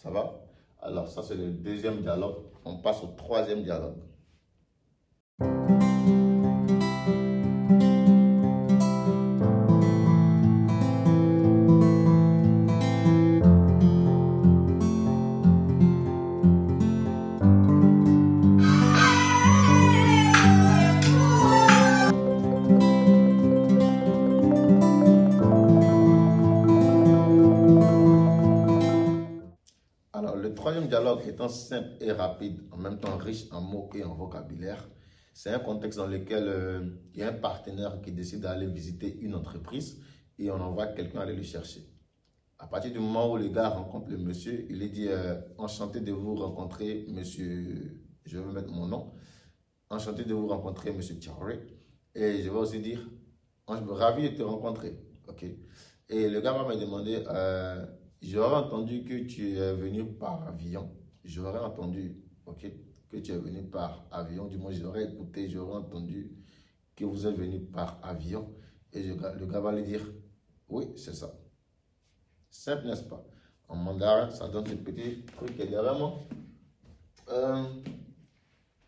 Ça va? Alors, ça, c'est le deuxième dialogue. On passe au troisième dialogue. Alors, le troisième dialogue étant simple et rapide, en même temps riche en mots et en vocabulaire, c'est un contexte dans lequel il y a un partenaire qui décide d'aller visiter une entreprise et on envoie quelqu'un aller le chercher. À partir du moment où le gars rencontre le monsieur, il lui dit enchanté de vous rencontrer, monsieur, je vais mettre mon nom, enchanté de vous rencontrer, monsieur Thiaroye. Et je vais aussi dire ravi de te rencontrer. Ok. Et le gars va me demander j'aurais entendu que tu es venu par avion. J'aurais entendu, ok, que tu es venu par avion. Du moins, j'aurais écouté, j'aurais entendu que vous êtes venu par avion. Et le gars va lui dire, oui, c'est ça. Simple, n'est-ce pas? En mandarin, ça donne ce petit truc qui est derrière moi.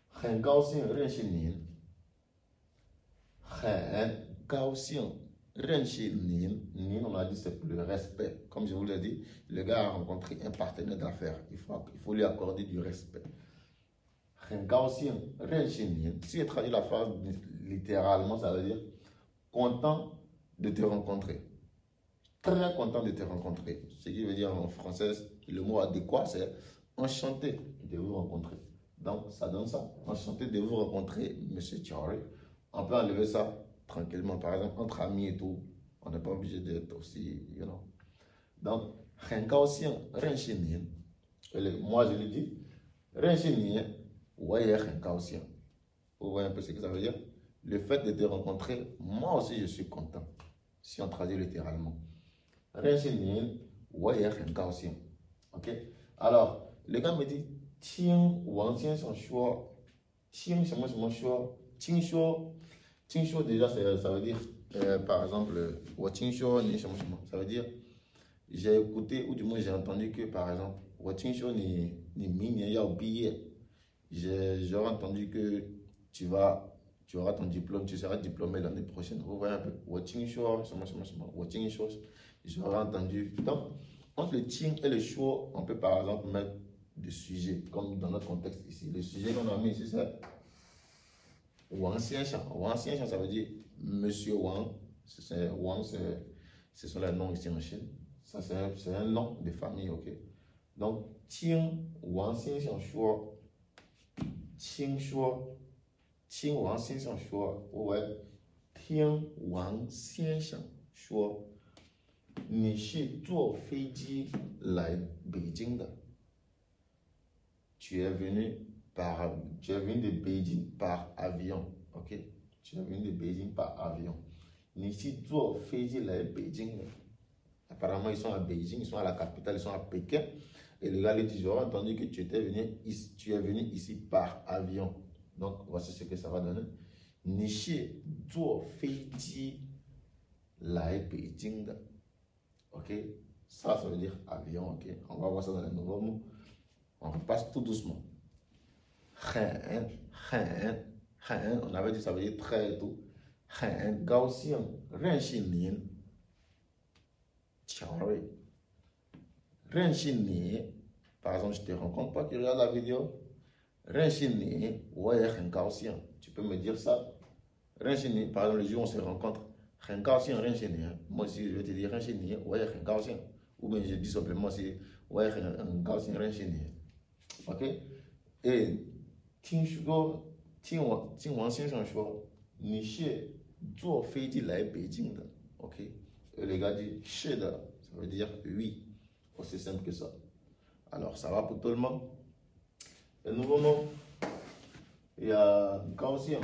很高兴认识您。很高兴认识您。您, on a dit, c'est pour le respect. Comme je vous l'ai dit, le gars a rencontré un partenaire d'affaires. Il faut lui accorder du respect. 很高兴认识您. Si je traduis la phrase littéralement, ça veut dire content de te rencontrer. Très content de te rencontrer. Ce qui veut dire en français, le mot adéquat, c'est enchanté de vous rencontrer. Donc, ça donne ça. Enchanté de vous rencontrer, monsieur Thiaroye. On peut enlever ça tranquillement. Par exemple, entre amis et tout, on n'est pas obligé d'être aussi, you know. Donc, 很高兴认识您. Moi, je lui dis, 认识你, 我也很高兴. Vous voyez un peu ce que ça veut dire? Le fait de te rencontrer, moi aussi, je suis content. Si on traduit littéralement. 认识你, 我也很高兴. Ok? Alors, le gars me dit, 听王先生说, 听什么什么说, 听说 déjà, ça veut dire, par exemple, 我听说你什么什么, ça veut dire, j'ai écouté, ou du moins j'ai entendu que, par exemple, 我听说你明年要毕业, j'aurais entendu que tu auras ton diplôme, tu seras diplômé l'année prochaine. Vous voyez un peu, 我听说什么什么什么, 我听说, j'aurais entendu. Donc, entre le 听 et le 说, on peut par exemple mettre des sujets, comme dans notre contexte ici. Le sujet qu'on a mis ici, c'est Wang Xianxiang. Wang Xianxiang, ça veut dire Monsieur Wang. Wang, ce sont les noms ici en Chine. Ça, c'est un nom de famille, ok? Donc, 听王先生说, 听说, 听王先生说, ouais, 听王先生说, 你是坐飞机来北京的. Tu es venu de Beijing par avion, ok? Tu es venu de Beijing par avion. 你是坐飞机来北京的. Apparemment, ils sont à Beijing, ils sont à la capitale, ils sont à Pékin. Et le gars lui dit, j'aurais entendu que tu es venu ici par avion. Donc, voici ce que ça va donner. 你是坐飞机来北京的. Ok? Ça veut dire avion, ok? On va voir ça dans les nouveaux mots. On repasse tout doucement. on avait dit ça veut dire très et tout. 很高兴认识您, Thiaroye. 认识你, par exemple, je te rencontre pas, tu regardes la vidéo. 认识你, 我也很高兴. Tu peux me dire ça. 认识你, par exemple, le jour où on se rencontre. 很高兴认识你. Moi aussi, je vais te dire 认识你, 我也很高兴. Ou bien je dis simplement aussi 我也很高兴认识你. Ok? Et 听王先生说你是坐飞机来北京的. Ok? Et le gars dit 是的, ça veut dire oui. Aussi simple que ça. Alors, ça va pour tout le monde. Le nouveau mot, il y a 高兴.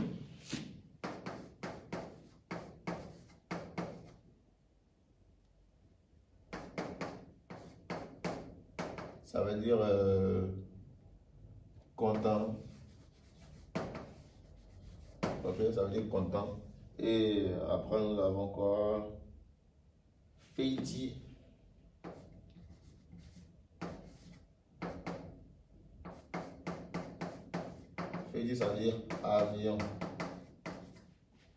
Ça veut dire content. Ok, ça veut dire content. Et après, nous avons quoi? Feiji. petit, ça veut dire avion.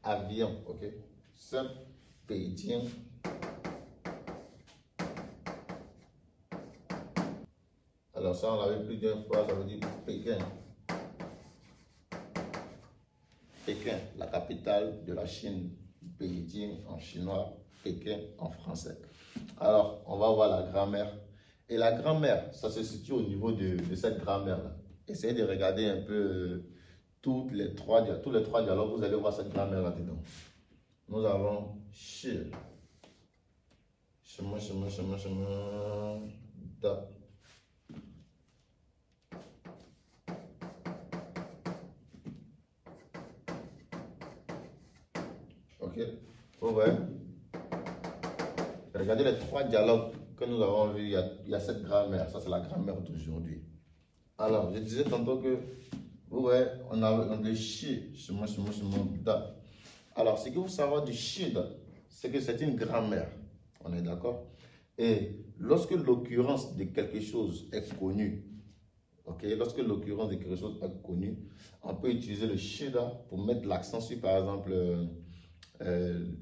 Avion, ok? Ce petit. Alors ça, on l'avait plus d'une fois, ça veut dire Pékin. Pékin, la capitale de la Chine. Beijing en chinois, Pékin en français. Alors, on va voir la grammaire. Et la grammaire, ça se situe au niveau de cette grammaire-là. Essayez de regarder un peu tous les trois dialogues, vous allez voir cette grammaire là-dedans. Nous avons chemin, da. Ok, vous voyez? Regardez les trois dialogues que nous avons vus, il y a cette grammaire, ça c'est la grammaire d'aujourd'hui. Alors, je disais tantôt que, vous voyez, on a le chi, da. Alors, ce qu'il faut savoir du chi, c'est que c'est une grammaire, on est d'accord? Et lorsque l'occurrence de quelque chose est connue, ok, lorsque l'occurrence de quelque chose est connue, on peut utiliser le shida pour mettre l'accent sur, par exemple,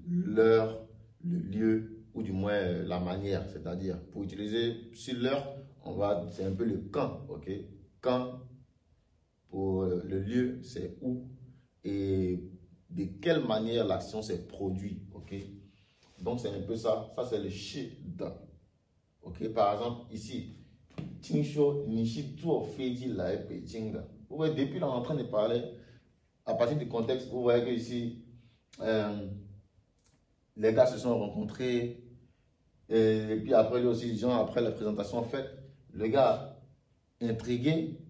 l'heure, le lieu, ou du moins la manière. C'est-à-dire, pour utiliser sur l'heure, c'est un peu le quand, ok? Quand, pour le lieu, c'est où, et de quelle manière l'action s'est produite, ok? Donc, c'est un peu ça. Ça, c'est le shida. Ok, par exemple, ici, Tingsho Nishi Tuo Feiji Lai Beijing. Vous voyez, depuis là, on est en train de parler, à partir du contexte, vous voyez que ici, les gars se sont rencontrés, et puis après, lui aussi, les gens, après la présentation faite, le gars, intrigué,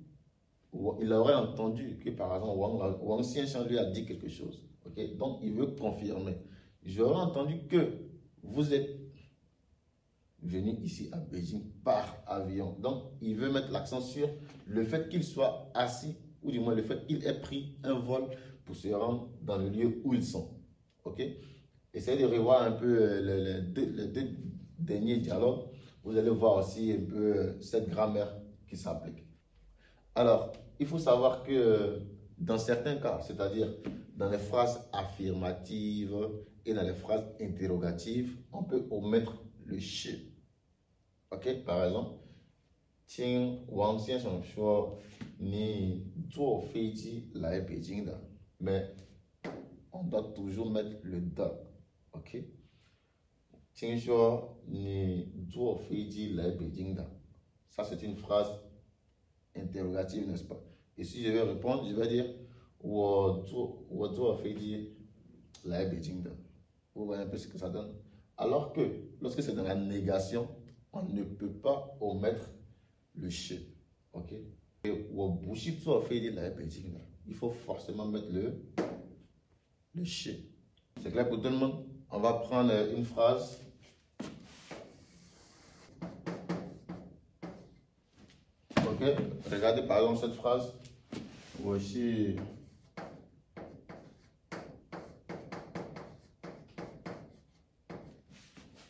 il aurait entendu que, par exemple, Wang Xianshan lui a dit quelque chose. Ok, donc, il veut confirmer. J'aurais entendu que vous êtes venu ici à Beijing par avion. Donc, il veut mettre l'accent sur le fait qu'il soit assis, ou du moins le fait qu'il ait pris un vol pour se rendre dans le lieu où ils sont. Ok? Essayez de revoir un peu les deux derniers dialogues. Vous allez voir aussi un peu cette grammaire qui s'applique. Alors, il faut savoir que dans certains cas, c'est-à-dire dans les phrases affirmatives et dans les phrases interrogatives, on peut omettre le shi. Ok, par exemple, Ting Wang Xianshan Shuo Ni Zuo Feiji Lai Beijing da. Mais on doit toujours mettre le da. Ok, Ting Shuo Ni Zuo Feiji Lai Beijing da. Ça, c'est une phrase interrogative, n'est-ce pas? Et si je vais répondre, je vais dire Wo Zuo Feiji Lai Beijing da. Vous voyez un peu ce que ça donne? Alors que lorsque c'est dans la négation, on ne peut pas omettre le shi. Ok? Et il faut forcément mettre le shi. C'est clair pour tout le monde? On va prendre une phrase. Ok? Regardez par exemple cette phrase. Woshi.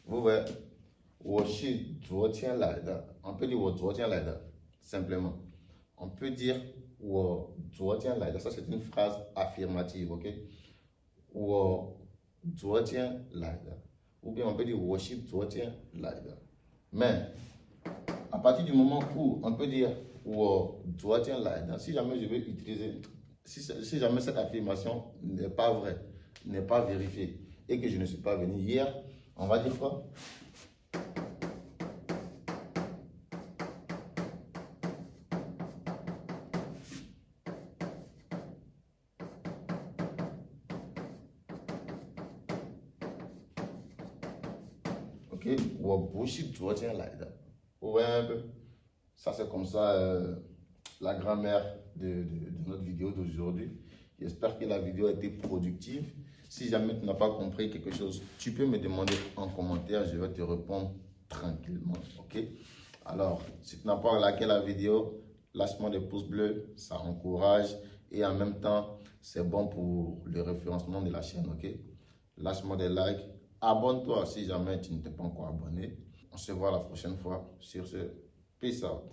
Vous voyez? On peut dire simplement. On peut dire ça c'est une phrase affirmative, ok? Ou bien on peut dire mais à partir du moment où on peut dire si jamais je vais utiliser, si jamais cette affirmation n'est pas vraie, n'est pas vérifiée et que je ne suis pas venu hier, on va dire quoi? Ok, vous voyez un peu? Ça, c'est comme ça la grammaire de notre vidéo d'aujourd'hui. J'espère que la vidéo a été productive. Si jamais tu n'as pas compris quelque chose, tu peux me demander en commentaire. Je vais te répondre tranquillement. Ok? Alors, si tu n'as pas liké la vidéo, lâche-moi des pouces bleus. Ça encourage. Et en même temps, c'est bon pour le référencement de la chaîne. Ok? Lâche-moi des likes. Abonne-toi si jamais tu ne t'es pas encore abonné. On se voit la prochaine fois. Sur ce, peace out.